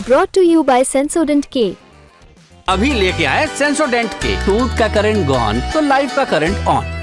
brought to you by Sensodent K। अभी लेके आए सेंसोडेंट के टूथ का करंट गॉन तो लाइफ का करंट ऑन।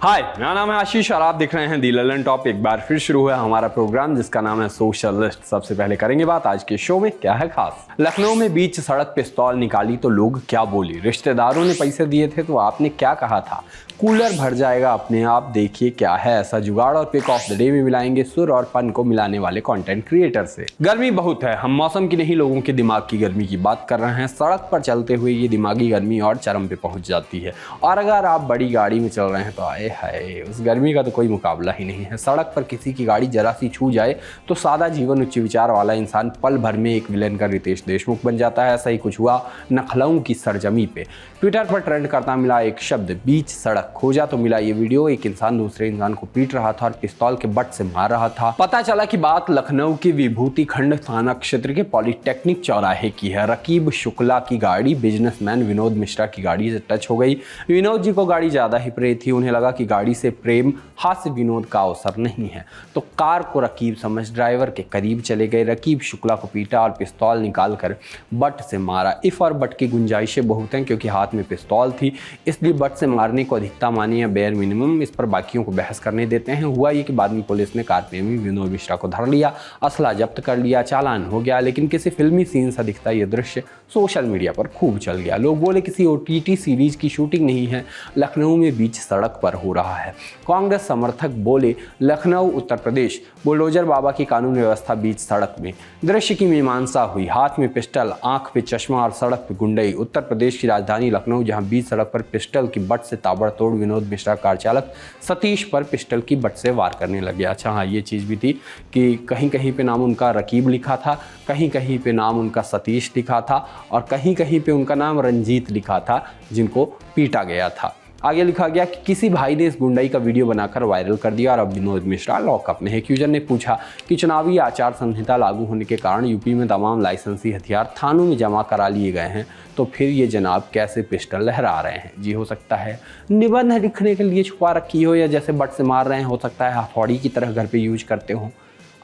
हाय, मेरा नाम है आशीष और आप देख रहे हैं दी ललन टॉप। एक बार फिर शुरू हुआ हमारा प्रोग्राम जिसका नाम है सोशल लिस्ट। सबसे पहले करेंगे बात आज के शो में क्या है खास। लखनऊ में बीच सड़क पिस्तौल निकाली तो लोग क्या बोले, रिश्तेदारों ने पैसे दिए थे तो आपने क्या कहा था, कूलर भर जाएगा अपने आप, देखिए क्या है ऐसा जुगाड़। और पिक ऑफ द डे में मिलाएंगे सुर और फन को मिलाने वाले कंटेंट क्रिएटर से। गर्मी बहुत है, हम मौसम की नहीं लोगों के दिमाग की गर्मी की बात कर रहे हैं। सड़क पर चलते हुए ये दिमागी गर्मी और चरम पे पहुंच जाती है। और अगर आप बड़ी गाड़ी में चल रहे हैं तो आए हाय, उस गर्मी का तो कोई मुकाबला ही नहीं है। सड़क पर किसी की गाड़ी जरा सी छू जाए तो सादा जीवन उच्च विचार वाला इंसान पल भर में एक विलेन का रितेश देशमुख बन जाता है। ऐसा ही कुछ हुआ लखनऊ की सरजमी पे। ट्विटर पर ट्रेंड करता मिला एक शब्द बीच सड़क। खोजा तो मिला ये वीडियो, एक इंसान दूसरे इंसान को पीट रहा था और पिस्तौल के बट से मार रहा था। पता चला कि बात लखनऊ की विभूति खंड थाना क्षेत्र के पॉलिटेक्निक चौराहे की है। रकीब शुक्ला की गाड़ी बिजनेसमैन विनोद मिश्रा की गाड़ी से टच हो गई। विनोद जी को गाड़ी ज्यादा ही प्रिय थी, उन्हें लगा कि गाड़ी से प्रेम हास्य विनोद का अवसर नहीं है तो कार को रकीब समझ ड्राइवर के करीब चले गए। रकीब शुक्ला को पीटा और पिस्तौल निकालकर बट से मारा। इफ और बट की गुंजाइशें बहुत हैं क्योंकि हाथ में पिस्तौल थी, इसलिए बट से मारने को अधिकता मानी या बेयर मिनिमम, इस पर बाकियों को बहस करने देते हैं। हुआ ये कि बाद में पुलिस ने कार प्रेमी विनोद मिश्रा को धर लिया, असला जब्त कर लिया, चालान हो गया। लेकिन किसी फिल्मी सीन सा दिखता यह दृश्य सोशल मीडिया पर खूब चल गया। लोग बोले किसी OTT सीरीज की शूटिंग नहीं है, लखनऊ में बीच सड़क पर हो रहा है। कांग्रेस समर्थक बोले लखनऊ उत्तर प्रदेश, बुलडोजर बाबा की कानून व्यवस्था बीच सड़क में। दृश्य की मीमांसा हुई, हाथ में पिस्टल, आंख पे चश्मा और सड़क पे गुंडई। उत्तर प्रदेश की राजधानी लखनऊ जहां बीच सड़क पर पिस्टल की बट से ताबड़तोड़ विनोद मिश्रा कार चालक सतीश पर पिस्टल की बट से वार करने लगे। अच्छा हाँ, ये चीज़ भी थी कि कहीं कहीं पे नाम उनका रकीब लिखा था, कहीं कहीं पे नाम उनका सतीश लिखा था और कहीं कहीं पे उनका नाम रंजीत लिखा था जिनको पीटा गया था। आगे लिखा गया कि किसी भाई ने इस गुंडाई का वीडियो बनाकर वायरल कर दिया और अब विनोद मिश्रा लॉकअप में है। एक यूजर ने पूछा कि चुनावी आचार संहिता लागू होने के कारण यूपी में तमाम लाइसेंसी हथियार थानों में जमा करा लिए गए हैं, तो फिर ये जनाब कैसे पिस्टल लहरा रहे हैं। जी हो सकता है निबंध लिखने के लिए छुपा रखी हो, या जैसे बट से मार रहे हैं, हो सकता है हथौड़ी की तरह घर पे यूज करते हो,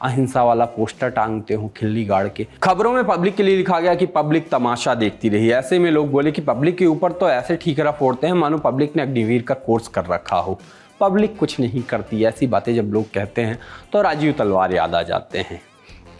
अहिंसा वाला पोस्टर टांगते हो खिल्ली गाड़ के। खबरों में पब्लिक के लिए लिखा गया कि पब्लिक तमाशा देखती रही। ऐसे में लोग बोले कि पब्लिक के ऊपर तो ऐसे ठीकरा फोड़ते हैं मानो पब्लिक ने अग्निवीर का कोर्स कर रखा हो। पब्लिक कुछ नहीं करती। ऐसी बातें जब लोग कहते हैं तो राजीव तलवार याद आ जाते हैं।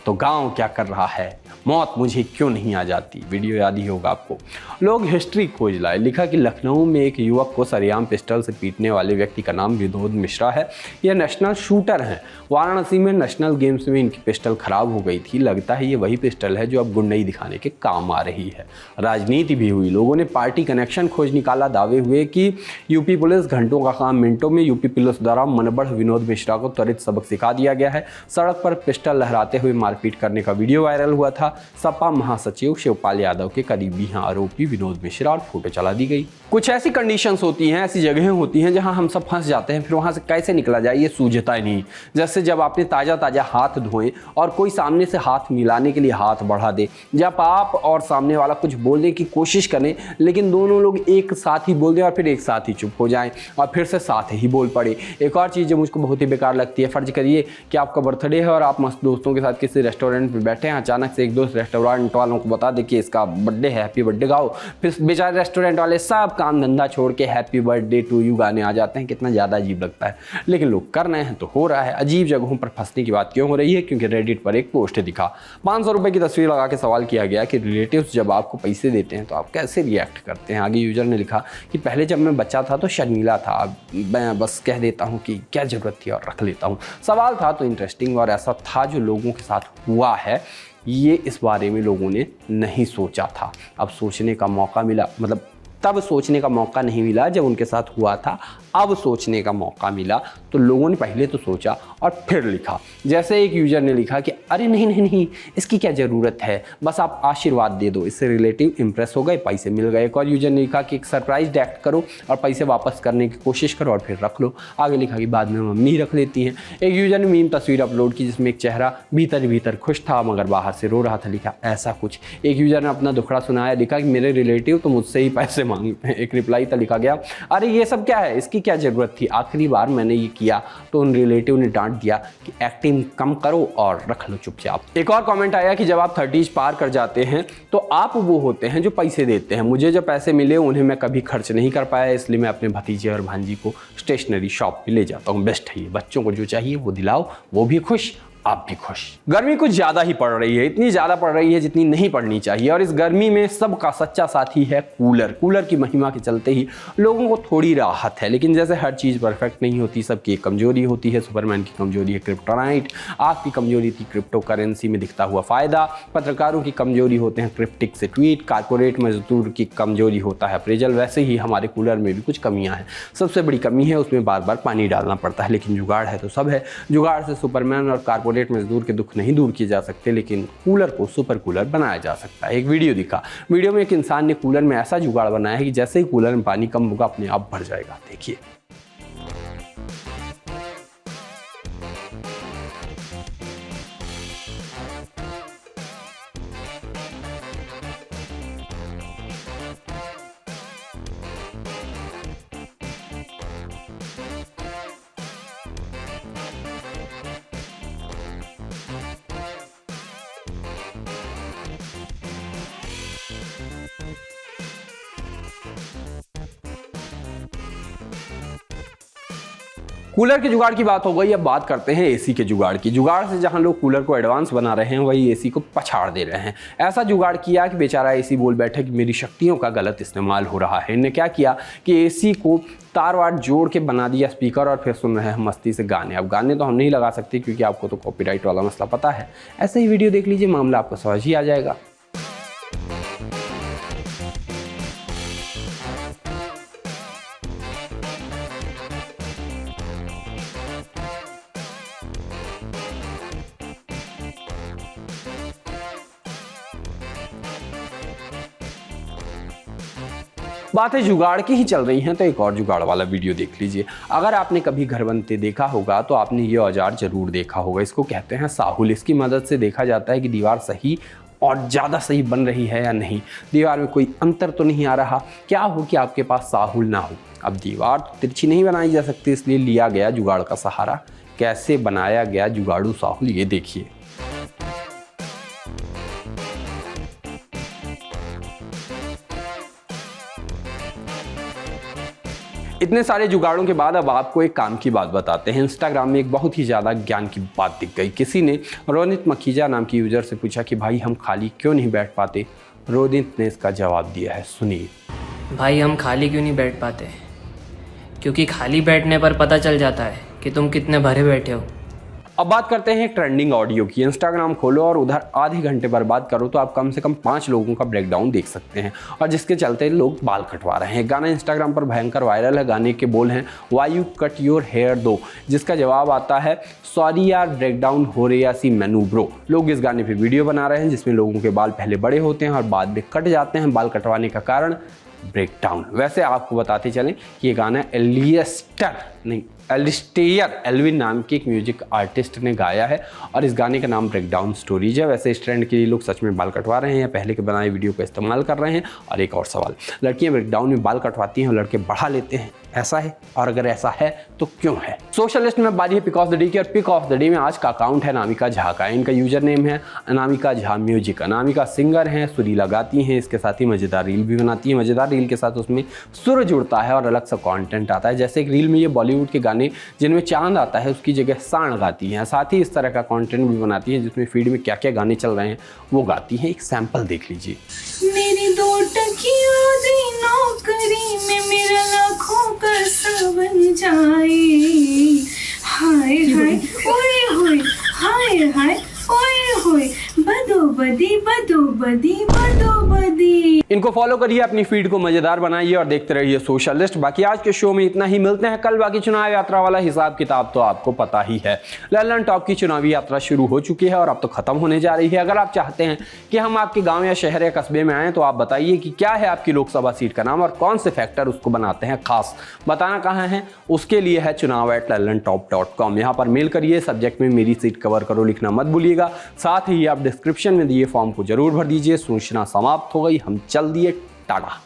तो गांव क्या कर रहा है, मौत मुझे क्यों नहीं आ जाती, वीडियो याद ही होगा आपको। लोग हिस्ट्री खोज लाए। लिखा कि लखनऊ में एक युवक को सरेआम पिस्टल से पीटने वाले व्यक्ति का नाम विनोद मिश्रा है। यह नेशनल शूटर हैं। वाराणसी में नेशनल गेम्स में इनकी पिस्टल खराब हो गई थी। लगता है ये वही पिस्टल है जो अब गुंडई दिखाने के काम आ रही है। राजनीति भी हुई, लोगों ने पार्टी कनेक्शन खोज निकाला। दावे हुए कि यूपी पुलिस घंटों का काम मिनटों में। यूपी पुलिस द्वारा मनबढ़ विनोद मिश्रा को त्वरित सबक सिखा दिया गया है। सड़क पर पिस्टल लहराते हुए मारपीट करने का वीडियो वायरल हुआ था। सपा महासचिव शिवपाल यादव के करीबी यहाँ आरोपी विनोद मिश्रा और फोटो चला दी गई। कुछ ऐसी कंडीशंस होती हैं, ऐसी जगहें होती हैं जहां हम सब फंस जाते हैं, फिर वहां से कैसे निकला जाए ये सूझता ही नहीं। जैसे जब आपने ताजा हाथ धोए और कोई सामने से हाथ मिलाने के लिए हाथ बढ़ा दे, जब आप और सामने वाला कुछ बोलने की कोशिश करें लेकिन दोनों लोग एक साथ ही बोल दें और फिर एक साथ ही चुप हो जाएं और फिर से साथ ही बोल पड़े। एक और चीज़ जो मुझको बहुत ही बेकार लगती है, फर्ज करिए कि आपका बर्थडे है और आप मस्त दोस्तों के साथ किसी रेस्टोरेंट में बैठे हैं, अचानक से एक दोस्त रेस्टोरेंट वालों को बता दे कि इसका बर्थडे है, हैप्पी बर्थडे गाओ। फिर बेचारे रेस्टोरेंट वाले सब काम धंधा छोड़ के हैप्पी बर्थडे टू यू गाने आ जाते हैं। कितना ज़्यादा अजीब लगता है, लेकिन लोग कर रहे हैं तो हो रहा है। अजीब जगहों पर फंसने की बात क्यों हो रही है, क्योंकि रेडिट पर एक पोस्ट दिखा। 500 रुपये की तस्वीर लगा के सवाल किया गया कि रिलेटिव्स जब आपको पैसे देते हैं तो आप कैसे रिएक्ट करते हैं। आगे यूजर ने लिखा कि पहले जब मैं बच्चा था तो शर्मीला था, अब मैं बस कह देता हूँ कि क्या ज़रूरत थी और रख लेता हूँ। सवाल था तो इंटरेस्टिंग और ऐसा था जो लोगों के साथ हुआ है, ये इस बारे में लोगों ने नहीं सोचा था। अब सोचने का मौका मिला, मतलब तब सोचने का मौका नहीं मिला जब उनके साथ हुआ था, अब सोचने का मौका मिला तो लोगों ने पहले तो सोचा और फिर लिखा। जैसे एक यूजर ने लिखा कि अरे नहीं, इसकी क्या ज़रूरत है, बस आप आशीर्वाद दे दो। इससे रिलेटिव इंप्रेस हो गए, पैसे मिल गए। एक और यूजर ने लिखा कि एक सरप्राइज एक्ट करो और पैसे वापस करने की कोशिश करो और फिर रख लो। आगे लिखा कि बाद में मम्मी रख लेती हैं। एक यूजर ने मीम तस्वीर अपलोड की जिसमें एक चेहरा भीतर खुश था मगर बाहर से रो रहा था, लिखा ऐसा कुछ। एक यूजर ने अपना दुखड़ा सुनाया, लिखा कि मेरे रिलेटिव तो मुझसे ही पैसे मांगते हैं। एक रिप्लाई था लिखा गया, अरे ये सब क्या है, इसकी क्या ज़रूरत थी, आखिरी बार मैंने ये किया तो उन रिलेटिव ने डांट दिया कि एक्टिंग कम करो और रख लो चुपचाप। एक और कमेंट आया कि जब आप 30 पार कर जाते हैं तो आप वो होते हैं जो पैसे देते हैं। मुझे जो पैसे मिले उन्हें मैं कभी खर्च नहीं कर पाया, इसलिए मैं अपने भतीजे और भांजी को स्टेशनरी शॉप पे ले जाता हूँ। बेस्ट है ये, बच्चों को जो चाहिए वो दिलाओ, वो भी खुश, आप भी खुश। गर्मी कुछ ज़्यादा ही पड़ रही है, इतनी ज़्यादा पड़ रही है जितनी नहीं पड़नी चाहिए। और इस गर्मी में सबका सच्चा साथी है कूलर। कूलर की महिमा के चलते ही लोगों को थोड़ी राहत है, लेकिन जैसे हर चीज़ परफेक्ट नहीं होती, सबकी एक कमजोरी होती है। सुपरमैन की कमजोरी है क्रिप्टोनाइट, आपकी कमजोरी थी क्रिप्टो करेंसी में दिखता हुआ फ़ायदा, पत्रकारों की कमजोरी होते हैं क्रिप्टिक से ट्वीट, कारपोरेट मजदूर की कमजोरी होता है अप्रेजल। वैसे ही हमारे कूलर में भी कुछ कमियाँ हैं। सबसे बड़ी कमी है उसमें बार बार पानी डालना पड़ता है, लेकिन जुगाड़ है तो सब है। जुगाड़ से सुपरमैन और कारपोरेट मजदूर के दुख नहीं दूर किए जा सकते, लेकिन कूलर को सुपर कूलर बनाया जा सकता है। एक वीडियो दिखा, वीडियो में एक इंसान ने कूलर में ऐसा जुगाड़ बनाया है कि जैसे ही कूलर में पानी कम होगा अपने आप भर जाएगा। देखिए। कूलर के जुगाड़ की बात हो गई, अब बात करते हैं एसी के जुगाड़ की। जुगाड़ से जहां लोग कूलर को एडवांस बना रहे हैं, वही एसी को पछाड़ दे रहे हैं। ऐसा जुगाड़ किया कि बेचारा एसी बोल बैठे कि मेरी शक्तियों का गलत इस्तेमाल हो रहा है। इन्हें क्या किया कि एसी को तार वार जोड़ के बना दिया स्पीकर, और फिर सुन रहे हैं मस्ती से गाने। अब गाने तो हम नहीं लगा सकते क्योंकि आपको तो कॉपीराइट वाला मसला पता है। ऐसे ही वीडियो देख लीजिए, मामला आपको समझ ही आ जाएगा। बातें जुगाड़ की ही चल रही हैं तो एक और जुगाड़ वाला वीडियो देख लीजिए। अगर आपने कभी घर बनते देखा होगा तो आपने ये औजार जरूर देखा होगा। इसको कहते हैं साहुल। इसकी मदद से देखा जाता है कि दीवार सही और ज़्यादा सही बन रही है या नहीं, दीवार में कोई अंतर तो नहीं आ रहा। क्या हो कि आपके पास साहुल ना हो। अब दीवार तो तिरछी नहीं बनाई जा सकती, इसलिए लिया गया जुगाड़ का सहारा। कैसे बनाया गया जुगाड़ू साहुल, ये देखिए। इतने सारे जुगाड़ों के बाद अब आपको एक काम की बात बताते हैं। इंस्टाग्राम में एक बहुत ही ज़्यादा ज्ञान की बात दिख गई। किसी ने रोनित मखीजा नाम की यूजर से पूछा कि भाई हम खाली क्यों नहीं बैठ पाते। रोनित ने इसका जवाब दिया है, सुनिए। भाई हम खाली क्यों नहीं बैठ पाते, क्योंकि खाली बैठने पर पता चल जाता है कि तुम कितने भरे बैठे हो। अब बात करते हैं ट्रेंडिंग ऑडियो की। इंस्टाग्राम खोलो और उधर आधे घंटे बर्बाद करो तो आप कम से कम 5 लोगों का ब्रेकडाउन देख सकते हैं, और जिसके चलते लोग बाल कटवा रहे हैं। गाना इंस्टाग्राम पर भयंकर वायरल है। गाने के बोल हैं why you cut your hair दो, जिसका जवाब आता है सॉरी यार ब्रेकडाउन हो रहा सी मैनू ब्रो। लोग इस गाने पर वीडियो बना रहे हैं जिसमें लोगों के बाल पहले बड़े होते हैं और बाद में कट जाते हैं। बाल कटवाने का कारण ब्रेकडाउन। वैसे आपको बताते चलें कि ये गाना एलिस्टेयर एल्विन नाम के एक म्यूजिक आर्टिस्ट ने गाया है, और इस गाने का नाम ब्रेकडाउन स्टोरीज है। वैसे इस ट्रेंड के लिए लोग सच में बाल कटवा रहे हैं या पहले के बनाए वीडियो का इस्तेमाल कर रहे हैं। और एक और सवाल, लड़कियां ब्रेकडाउन में बाल कटवाती हैं और लड़के बढ़ा लेते हैं, ऐसा है? और अगर ऐसा है तो क्यों है? सोशलिस्ट में बारी है पिक ऑफ द डे की, और पिक ऑफ द डे में आज का अकाउंट है अनामिका झा का। इनका यूजर नेम है अनामिका झा म्यूजिक। अनामिका सिंगर हैं, सुरीला गाती हैं, इसके साथ ही मज़ेदार रील भी बनाती हैं। मज़ेदार रील के साथ उसमें सुर जुड़ता है और अलग सा कंटेंट आता है। जैसे एक रील में ये बॉलीवुड के गाने जिनमें चांद आता है उसकी जगह सांड गाती हैं। साथ ही इस तरह का कंटेंट भी बनाती हैं जिसमें फीड में क्या क्या गाने चल रहे हैं वो गाती हैं। एक सैंपल देख लीजिए। मेरी 2 टकियों दी नौकरी में मेरा लाखों का बन जाए। हाय हाय ओए होए, हाय हाय ओए होए, बदो बदी बदो बदी बदो बदी। इनको फॉलो करिए, अपनी फीड को मजेदार बनाइए और देखते रहिए सोशलिस्ट। बाकी आज के शो में इतना ही, मिलते हैं कल। बाकी चुनाव यात्रा वाला हिसाब किताब तो आपको पता ही है। ललन टॉप की चुनावी यात्रा शुरू हो चुकी है और अब तो खत्म होने जा रही है। अगर आप चाहते हैं कि हम आपके गांव या शहर या कस्बे में आएँ तो आप बताइए कि क्या है आपकी लोकसभा सीट का नाम और कौन से फैक्टर उसको बनाते हैं खास। बताना कहाँ है उसके लिए है chunav@lallantop.com। यहाँ पर मेल करिए, सब्जेक्ट में मेरी सीट कवर करो लिखना मत भूलिएगा। साथ ही आप डिस्क्रिप्शन में दिए फॉर्म को जरूर भर दीजिए। सूचना समाप्त हो गई, हम चल दिए, टाटा।